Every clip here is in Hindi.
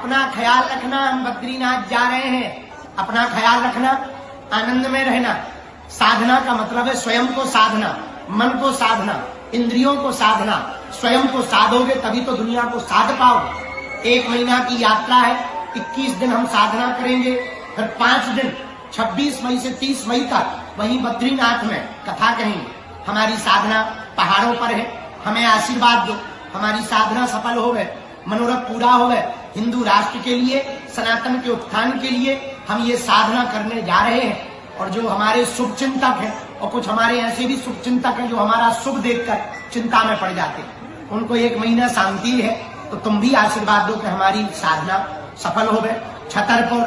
अपना ख्याल रखना। हम बद्रीनाथ जा रहे हैं, अपना ख्याल रखना, आनंद में रहना। साधना का मतलब है स्वयं को साधना, मन को साधना, इंद्रियों को साधना। स्वयं को साधोगे तभी तो दुनिया को साध पाओगे। 1 महीना की यात्रा है, 21 दिन हम साधना करेंगे, फिर 5 दिन 26 मई से 30 मई तक वहीं बद्रीनाथ में कथा कहेंगे। हमारी साधना पहाड़ों पर है, हमें आशीर्वाद दो, हमारी साधना सफल हो गए, मनोरथ पूरा हो गए। हिंदू राष्ट्र के लिए, सनातन के उत्थान के लिए हम ये साधना करने जा रहे हैं। और जो हमारे शुभ चिंतक हैं, और कुछ हमारे ऐसे भी शुभ चिंतक हैं जो हमारा शुभ देखकर चिंता में पड़ जाते हैं, उनको 1 महीना शांति है, तो तुम भी आशीर्वाद दो कि हमारी साधना सफल हो गए। छतरपुर,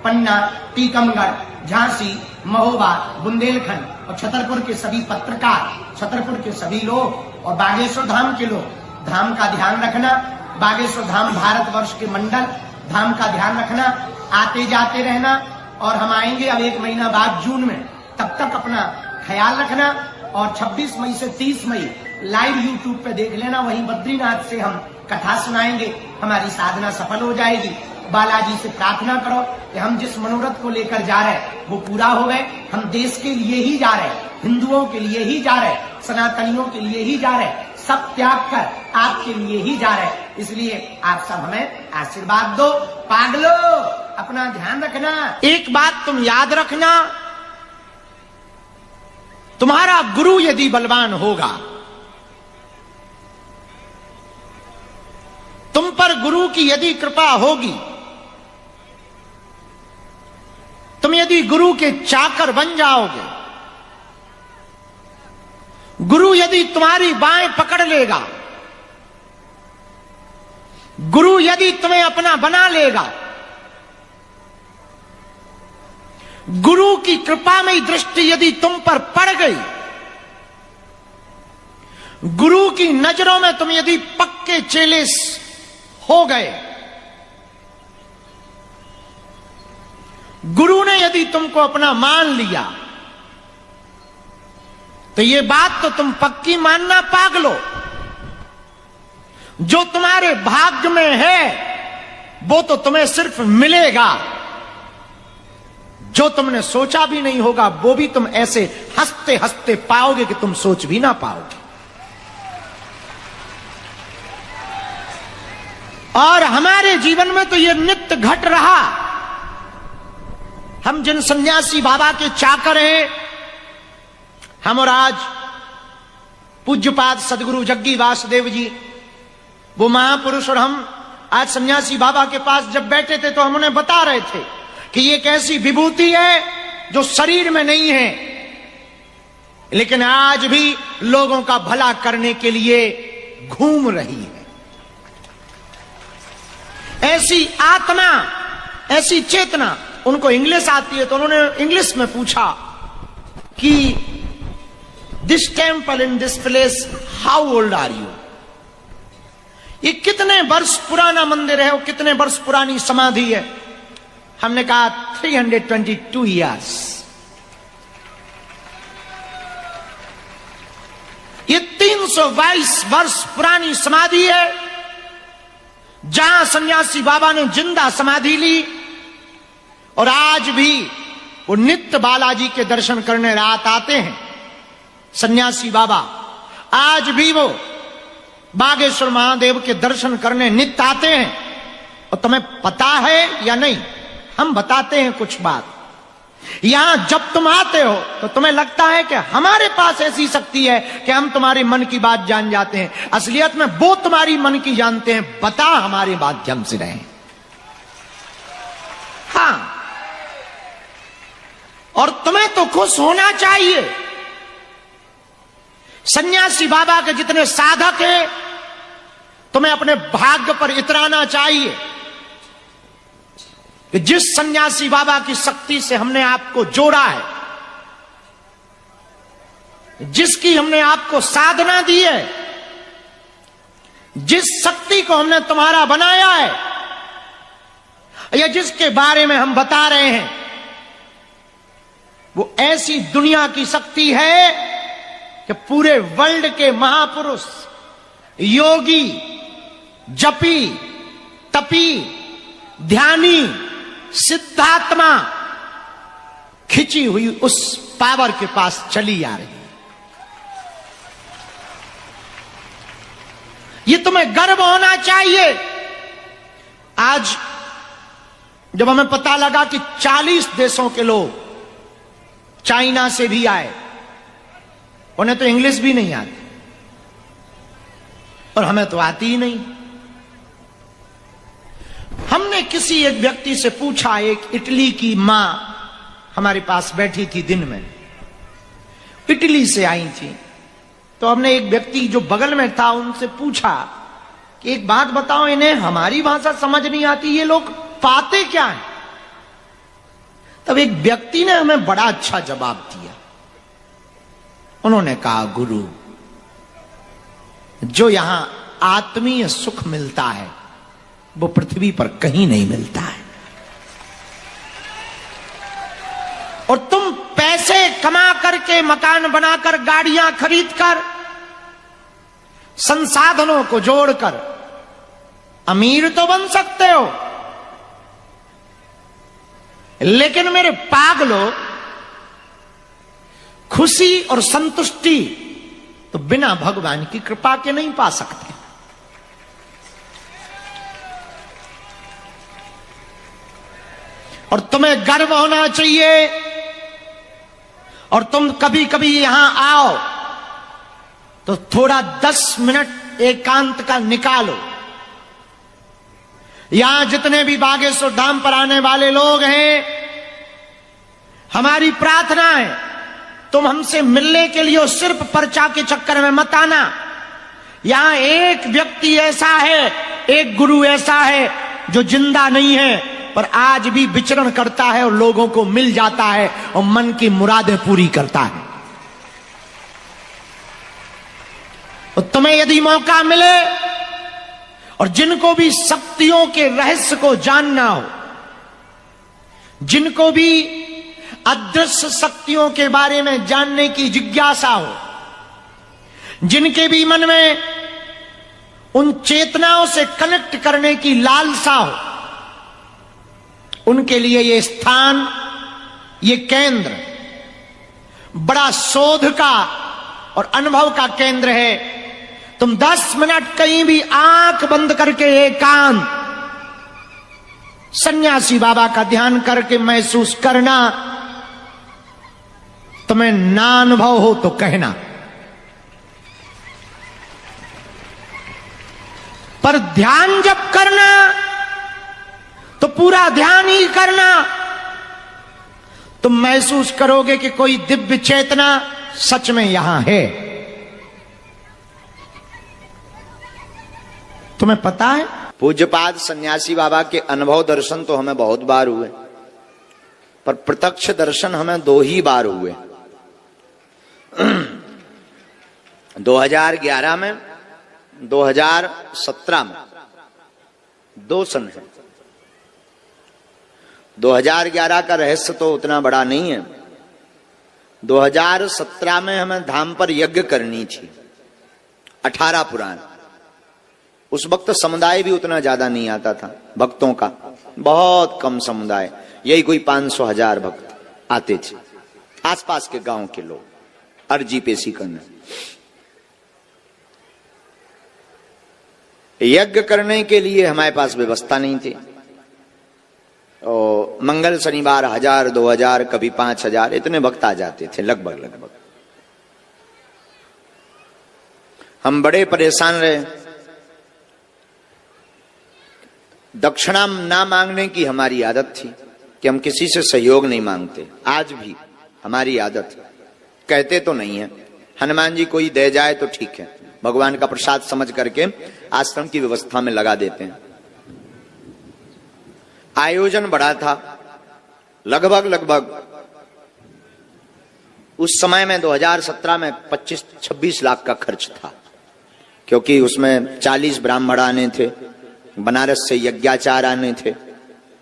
पन्ना, टीकमगढ़, झांसी, महोबा, बुंदेलखंड और छतरपुर के सभी पत्रकार, छतरपुर के सभी लोग और बागेश्वर धाम के लोग, धाम का ध्यान रखना। बागेश्वर धाम भारतवर्ष के मंडल धाम का ध्यान रखना, आते जाते रहना। और हम आएंगे अब 1 महीना बाद जून में, तब तक अपना ख्याल रखना। और 26 मई से 30 मई लाइव यूट्यूब पे देख लेना, वहीं बद्रीनाथ से हम कथा सुनाएंगे, हमारी साधना सफल हो जाएगी। बालाजी से प्रार्थना करो कि हम जिस मनोरथ को लेकर जा रहे हैं वो पूरा हो गए। हम देश के लिए ही जा रहे हैं, हिंदुओं के लिए ही जा रहे हैं, सनातनियों के लिए ही जा रहे हैं, सब त्याग कर आपके लिए ही जा रहे हैं। इसलिए आप सब हमें आशीर्वाद दो। पागलो, अपना ध्यान रखना। एक बात तुम याद रखना, तुम्हारा गुरु यदि बलवान होगा, तुम पर गुरु की यदि कृपा होगी, तुम यदि गुरु के चाकर बन जाओगे, गुरु यदि तुम्हारी बाएं पकड़ लेगा, गुरु यदि तुम्हें अपना बना लेगा, गुरु की कृपामयी दृष्टि यदि तुम पर पड़ गई, गुरु की नजरों में तुम यदि पक्के चेले हो गए, गुरु ने यदि तुमको अपना मान लिया, तो ये बात तो तुम पक्की मानना पागलो, जो तुम्हारे भाग्य में है वो तो तुम्हें सिर्फ मिलेगा, जो तुमने सोचा भी नहीं होगा वो भी तुम ऐसे हंसते हंसते पाओगे कि तुम सोच भी ना पाओगे। और हमारे जीवन में तो ये नित्य घट रहा। हम जिन सन्यासी बाबा के चाकर हैं, हम और आज पूज्यपाद सदगुरु जग्गी वासुदेव जी, वो महापुरुष, और हम आज सन्यासी बाबा के पास जब बैठे थे तो हम उन्हें बता रहे थे कि ये एक ऐसी विभूति है जो शरीर में नहीं है, लेकिन आज भी लोगों का भला करने के लिए घूम रही है। ऐसी आत्मा, ऐसी चेतना, उनको इंग्लिश आती है तो उन्होंने इंग्लिश में पूछा कि this temple in this place, how old are you? ये कितने वर्ष पुराना मंदिर है, वो कितने वर्ष पुरानी समाधि है? हमने कहा 322 ईयर्स। ये 322 वर्ष पुरानी समाधि है, जहां सन्यासी बाबा ने जिंदा समाधि ली। और आज भी वो नित्य बालाजी के दर्शन करने रात आते हैं सन्यासी बाबा, आज भी वो बागेश्वर महादेव के दर्शन करने नित्य आते हैं। और तुम्हें पता है या नहीं, हम बताते हैं कुछ बात। यहां जब तुम आते हो तो तुम्हें लगता है कि हमारे पास ऐसी शक्ति है कि हम तुम्हारे मन की बात जान जाते हैं। असलियत में वो तुम्हारी मन की जानते हैं, बता हमारे माध्यम से रहे। हाँ, और तुम्हें तो खुश होना चाहिए। सन्यासी बाबा के जितने साधक हैं, तुम्हें अपने भाग्य पर इतराना चाहिए कि जिस सन्यासी बाबा की शक्ति से हमने आपको जोड़ा है, जिसकी हमने आपको साधना दी है, जिस शक्ति को हमने तुम्हारा बनाया है, या जिसके बारे में हम बता रहे हैं, वो ऐसी दुनिया की शक्ति है कि पूरे वर्ल्ड के महापुरुष, योगी, जपी, तपी, ध्यानी सिद्धात्मा खिंची हुई उस पावर के पास चली आ रही है। ये तुम्हें गर्व होना चाहिए। आज जब हमें पता लगा कि 40 देशों के लोग चाइना से भी आए, उन्हें तो इंग्लिश भी नहीं आती और हमें तो आती ही नहीं। हमने किसी एक व्यक्ति से पूछा, एक इटली की मां हमारे पास बैठी थी, दिन में इटली से आई थी, तो हमने एक व्यक्ति जो बगल में था उनसे पूछा कि एक बात बताओ, इन्हें हमारी भाषा समझ नहीं आती, ये लोग पाते क्या है? तब एक व्यक्ति ने हमें बड़ा अच्छा जवाब दिया। उन्होंने कहा, गुरु, जो यहां आत्मीय सुख मिलता है वो पृथ्वी पर कहीं नहीं मिलता है। और तुम पैसे कमा करके, मकान बनाकर, गाड़ियां खरीदकर, संसाधनों को जोड़कर अमीर तो बन सकते हो, लेकिन मेरे पागलो, खुशी और संतुष्टि तो बिना भगवान की कृपा के नहीं पा सकते। और तुम्हें गर्व होना चाहिए। और तुम कभी कभी यहां आओ तो थोड़ा 10 मिनट एकांत का निकालो। यहां जितने भी बागेश्वर धाम पर आने वाले लोग हैं, हमारी प्रार्थना है तुम हमसे मिलने के लिए सिर्फ पर्चा के चक्कर में मत आना। यहां एक व्यक्ति ऐसा है, एक गुरु ऐसा है जो जिंदा नहीं है पर आज भी विचरण करता है और लोगों को मिल जाता है और मन की मुरादें पूरी करता है। और तुम्हें यदि मौका मिले और जिनको भी शक्तियों के रहस्य को जानना हो, जिनको भी अदृश्य शक्तियों के बारे में जानने की जिज्ञासा हो, जिनके भी मन में उन चेतनाओं से कनेक्ट करने की लालसा हो, उनके लिए ये स्थान, ये केंद्र बड़ा शोध का और अनुभव का केंद्र है। तुम 10 मिनट कहीं भी आंख बंद करके एकांत सन्यासी बाबा का ध्यान करके महसूस करना। तुम्हें ना अनुभव हो तो कहना, पर ध्यान जब करना तो पूरा ध्यान ही करना। तुम महसूस करोगे कि कोई दिव्य चेतना सच में यहां है। तुम्हें पता है, पूज्यपाद सन्यासी बाबा के अनुभव दर्शन तो हमें बहुत बार हुए, पर प्रत्यक्ष दर्शन हमें 2 ही बार हुए। 2011 में, 2017 में, 2 सन है। 2011 का रहस्य तो उतना बड़ा नहीं है। 2017 में हमें धाम पर यज्ञ करनी थी, 18 पुराण। उस वक्त समुदाय भी उतना ज्यादा नहीं आता था, भक्तों का बहुत कम समुदाय, यही कोई 500-1000 भक्त आते थे, आसपास के गांव के लोग अर्जी पेशी करने। यज्ञ करने के लिए हमारे पास व्यवस्था नहीं थी। और मंगल शनिवार 1000, 2000, कभी 5000 इतने भक्त आ जाते थे, लगभग। हम बड़े परेशान रहे। दक्षिणा ना मांगने की हमारी आदत थी कि हम किसी से सहयोग नहीं मांगते। आज भी हमारी आदत है, कहते तो नहीं है। हनुमान जी कोई दे जाए तो ठीक है, भगवान का प्रसाद समझ करके आश्रम की व्यवस्था में लगा देते हैं। आयोजन बड़ा था, लगभग उस समय में 2017 में 25-26 लाख का खर्च था, क्योंकि उसमें 40 ब्राह्मण आने थे, बनारस से यज्ञाचार आने थे,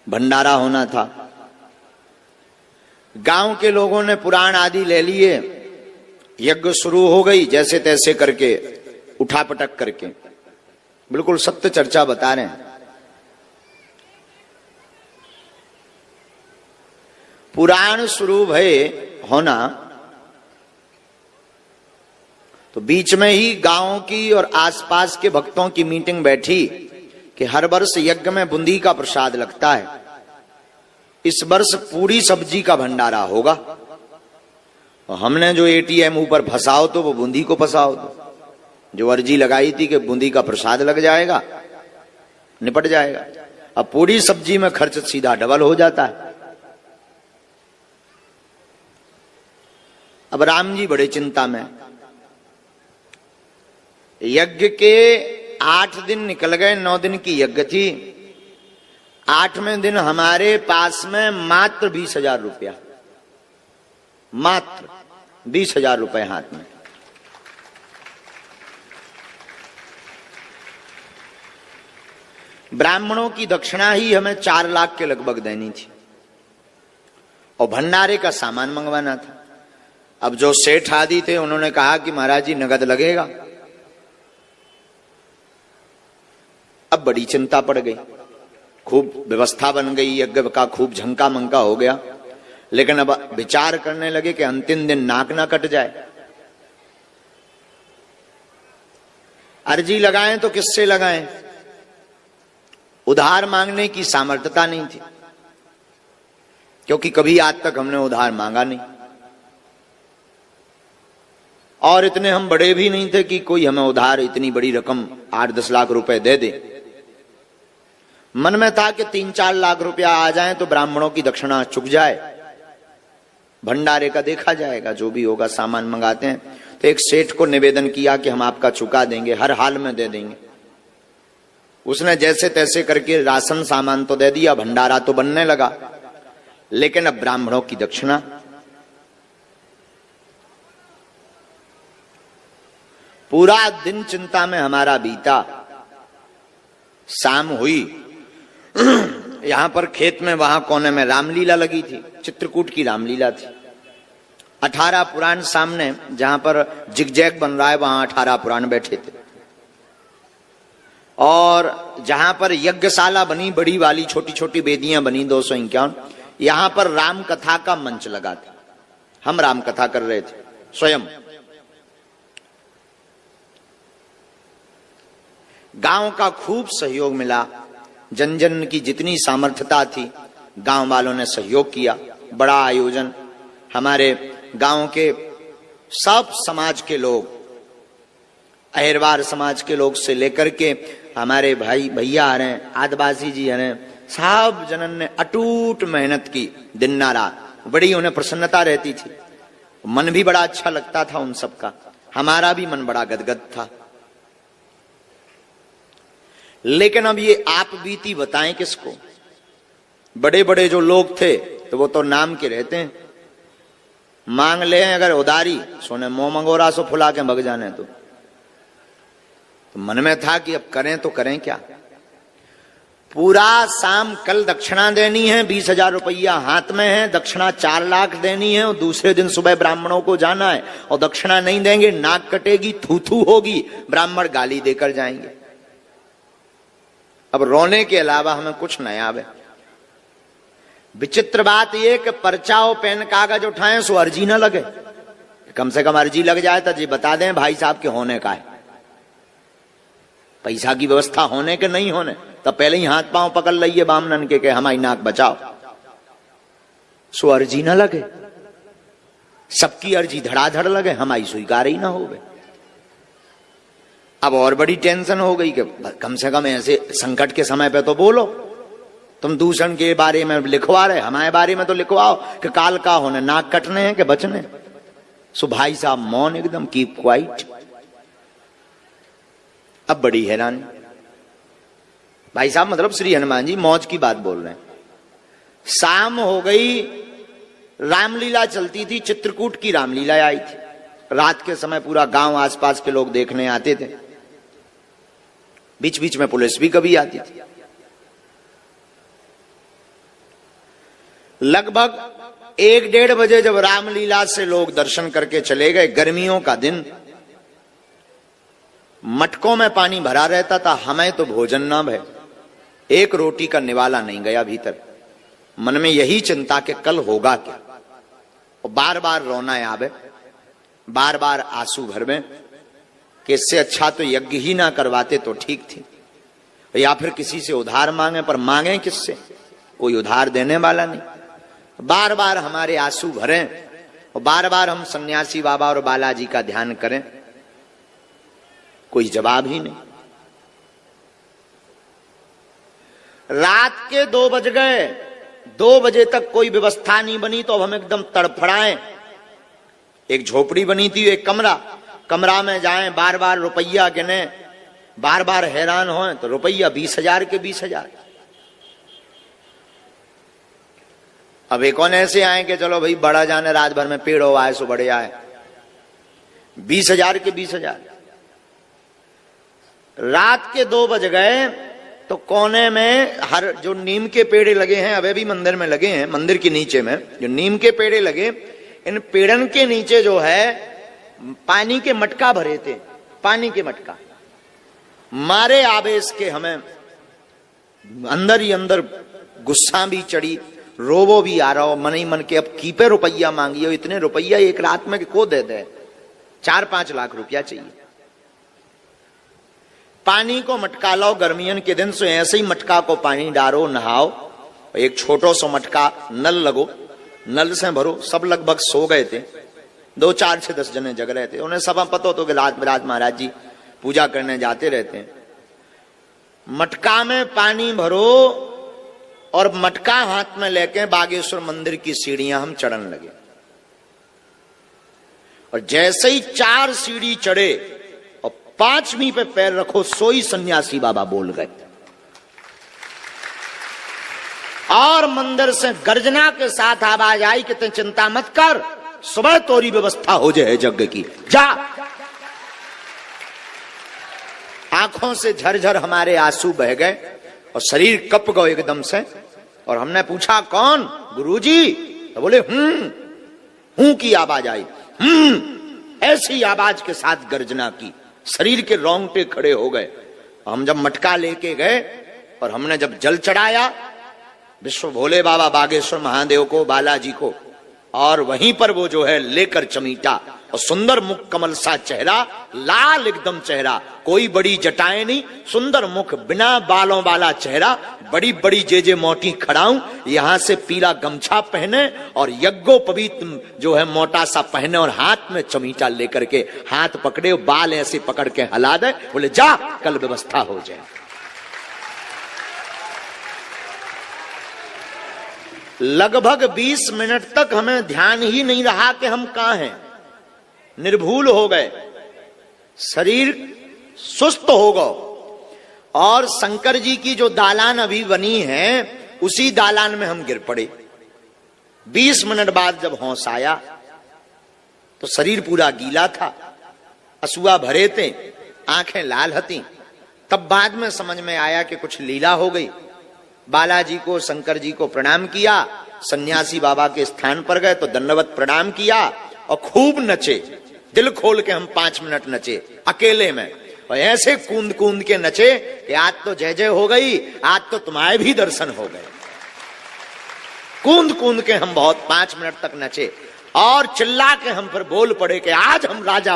भंडारा होना था। गांव के लोगों ने पुराण आदि ले लिए, यज्ञ शुरू हो गई जैसे तैसे करके, उठापटक करके। बिल्कुल सत्य चर्चा बता रहे हैं। पुराण शुरू भय होना तो बीच में ही गांव की और आसपास के भक्तों की मीटिंग बैठी कि हर वर्ष यज्ञ में बूंदी का प्रसाद लगता है, इस वर्ष पूरी सब्जी का भंडारा होगा। और हमने जो एटीएम ऊपर फंसाओ तो वो बूंदी को फंसाओ तो, जो अर्जी लगाई थी कि बूंदी का प्रसाद लग जाएगा, निपट जाएगा। अब पूरी सब्जी में खर्च सीधा डबल हो जाता है। अब राम जी बड़े चिंता में। यज्ञ के 8 दिन निकल गए, 9 दिन की यज्ञ थी। 8वें दिन हमारे पास में मात्र 20,000 रुपया, मात्र 20,000 रुपए हाथ में। ब्राह्मणों की दक्षिणा ही हमें 4 लाख के लगभग देनी थी और भंडारे का सामान मंगवाना था। अब जो सेठ आदि थे उन्होंने कहा कि महाराज जी नगद लगेगा। अब बड़ी चिंता पड़ गई, खूब व्यवस्था बन गई, यज्ञ का खूब झंका मंका हो गया। लेकिन अब विचार करने लगे कि अंतिम दिन नाक ना कट जाए। अर्जी लगाएं तो किससे लगाएं? उधार मांगने की सामर्थ्यता नहीं थी, क्योंकि कभी आज तक हमने उधार मांगा नहीं और इतने हम बड़े भी नहीं थे कि कोई हमें उधार इतनी बड़ी रकम 8-10 लाख रुपए दे दे। मन में था कि 3-4 लाख रुपया आ जाए तो ब्राह्मणों की दक्षिणा चुक जाए, भंडारे का देखा जाएगा, जो भी होगा सामान मंगाते हैं। तो एक सेठ को निवेदन किया कि हम आपका चुका देंगे, हर हाल में दे देंगे। उसने जैसे तैसे करके राशन सामान तो दे दिया, भंडारा तो बनने लगा, लेकिन अब ब्राह्मणों की दक्षिणा। पूरा दिन चिंता में हमारा बीता। शाम हुई, यहां पर खेत में वहां कोने में रामलीला लगी थी, चित्रकूट की रामलीला थी। 18 पुराण सामने, जहां पर जिगजैग बन रहा है वहां 18 पुराण बैठे थे। और जहां पर यज्ञशाला बनी बड़ी वाली, छोटी छोटी वेदियां बनी 251, यहां पर राम कथा का मंच लगा था। हम राम कथा कर रहे थे स्वयं। गांव का खूब सहयोग मिला, जन जन की जितनी सामर्थ्यता थी गांव वालों ने सहयोग किया। बड़ा आयोजन, हमारे गांव के सब समाज के लोग, अहिरवार समाज के लोग से लेकर के हमारे भाई भैया आ रहे हैं, आदिवासी जी आ रहे हैं, सब जनन ने अटूट मेहनत की दिन ना रात। बड़ी उन्हें प्रसन्नता रहती थी, मन भी बड़ा अच्छा लगता था उन सबका, हमारा भी मन बड़ा गदगद था। लेकिन अब ये आप बीती बताएं किसको? बड़े बड़े जो लोग थे तो वो तो नाम के रहते हैं, मांग ले अगर उधारी, सोने मोह मंगोरा सो फुला के भग जाने। तो मन में था कि अब करें तो करें क्या। पूरा शाम कल दक्षिणा देनी है, 20,000 रुपया हाथ में है, दक्षिणा 4 लाख देनी है और दूसरे दिन सुबह ब्राह्मणों को जाना है। और दक्षिणा नहीं देंगे नाक कटेगी, थू थू होगी, ब्राह्मण गाली देकर जाएंगे। अब रोने के अलावा हमें कुछ नहीं आवे। विचित्र बात यह कि पर्चा और पेन कागज उठाएं सो अर्जी ना लगे। कम से कम अर्जी लग जाए तो जी बता दें भाई साहब के होने का है, पैसा की व्यवस्था होने के नहीं होने, तब पहले ही हाथ पांव पकड़ लिये बामनन के हमारी नाक बचाओ, सो अर्जी ना लगे। सबकी अर्जी धड़ाधड़ लगे, हमारी स्वीकार ही ना होवे। अब और बड़ी टेंशन हो गई कि कम से कम ऐसे संकट के समय पे तो बोलो। तुम दूषण के बारे में लिखवा रहे, हमारे बारे में तो लिखवाओ कि काल का होने, नाक कटने हैं कि बचने। सो भाई साहब मौन एकदम, कीप क्वाइट। अब बड़ी हैरानी, भाई साहब मतलब श्री हनुमान जी मौज की बात बोल रहे हैं। शाम हो गई, रामलीला चलती थी, चित्रकूट की रामलीला आई थी। रात के समय पूरा गांव आसपास के लोग देखने आते थे, बीच बीच में पुलिस भी कभी आती थी। लगभग 1-1:30 बजे जब रामलीला से लोग दर्शन करके चले गए, गर्मियों का दिन, मटकों में पानी भरा रहता था, हमें तो भोजन ना भय, एक रोटी का निवाला नहीं गया भीतर। मन में यही चिंता कि कल होगा क्या, और बार बार रोना आवे, बार बार आंसू भर में कि इससे अच्छा तो यज्ञ ही ना करवाते तो ठीक थी, या फिर किसी से उधार मांगे, पर मांगे किससे, कोई उधार देने वाला नहीं। बार बार हमारे आंसू भरें और बार बार हम सन्यासी बाबा और बालाजी का ध्यान करें, कोई जवाब ही नहीं। रात के 2 बज गए, 2 बजे तक कोई व्यवस्था नहीं बनी, तो अब हम एकदम तड़फड़ाएं। एक झोपड़ी बनी थी, एक कमरा में जाएं, बार बार रुपया गिने, बार बार हैरान हों, तो रुपया 20,000 के 20,000। अब एक कौन ऐसे आए कि चलो भाई बड़ा जाने, रात भर में पेड़ हो आए सो बड़े आए, 20,000 के 20,000। रात के 2 बज गए तो कोने में हर जो नीम के पेड़े लगे हैं, अभी भी मंदिर में लगे हैं, मंदिर के नीचे में जो नीम के पेड़े लगे, इन पेड़न के नीचे जो है पानी के मटका भरे थे, पानी के मटका। मारे आवेश के हमें अंदर ही अंदर गुस्सा भी चढ़ी, रोबो भी आ रहा हो मन ही मन के, अब कीपे रुपया मांगी हो, इतने रुपया एक रात में को दे दे, 4-5 लाख रुपया चाहिए। पानी को मटका लो, गर्मियन के दिन से ऐसे ही मटका को पानी डालो, नहाओ, एक छोटो सो मटका नल लगो, नल से भरो। सब लगभग सो गए थे, 2, 4 से 10 जने जग रहे थे। उन्हें सब पता तो कि राज महाराज जी पूजा करने जाते रहते हैं। मटका में पानी भरो और मटका हाथ में लेके बागेश्वर मंदिर की सीढ़ियां हम चढ़ने लगे, और जैसे ही 4 सीढ़ी चढ़े और 5वीं पे पैर रखो, सोई सन्यासी बाबा बोल गए, और मंदिर से गर्जना के साथ आवाज आई कि तुम चिंता मत कर, सुबह तोरी व्यवस्था हो जाए यज्ञ की, जा। आंखों से झरझर हमारे आंसू बह गए और शरीर कप गए एकदम से। और हमने पूछा कौन? गुरुजी। तो बोले हूं की आवाज आई, ऐसी आवाज के साथ गर्जना की, शरीर के रोंगटे खड़े हो गए। हम जब मटका लेके गए और हमने जब जल चढ़ाया विश्व भोले बाबा बागेश्वर महादेव को, बालाजी को, और वहीं पर वो जो है लेकर चमीटा, और सुंदर मुख कमल सा चेहरा, लाल एकदम चेहरा, कोई बड़ी जटाएं नहीं, सुंदर मुख, बिना बालों वाला चेहरा, बड़ी बड़ी जे मोटी खड़ाऊं, यहां से पीला गमछा पहने और यज्ञोपवीत जो है मोटा सा पहने, और हाथ में चमीटा लेकर के हाथ पकड़े, बाल ऐसे पकड़ के हिला दे, बोले जा कल व्यवस्था हो जाए। लगभग 20 मिनट तक हमें ध्यान ही नहीं रहा कि हम कहां हैं, निर्भूल हो गए, शरीर सुस्त हो गए। और शंकर जी की जो दालान अभी बनी है उसी दालान में हम गिर पड़े। 20 मिनट बाद जब होश आया तो शरीर पूरा गीला था, असुआ भरे थे, आंखें लाल हती। तब बाद में समझ में आया कि कुछ लीला हो गई। बालाजी को, शंकर जी को प्रणाम किया, सन्यासी बाबा के स्थान पर गए तो दंडवत प्रणाम किया और खूब नचे, दिल खोल के हम 5 मिनट नचे अकेले में, और ऐसे कूंद कूंद के नचे कि आज तो जय जय हो गई, आज तो तुम्हारे भी दर्शन हो गए। कूंद कूंद के हम बहुत 5 मिनट तक नचे और चिल्ला के हम फिर बोल पड़े कि आज हम राजा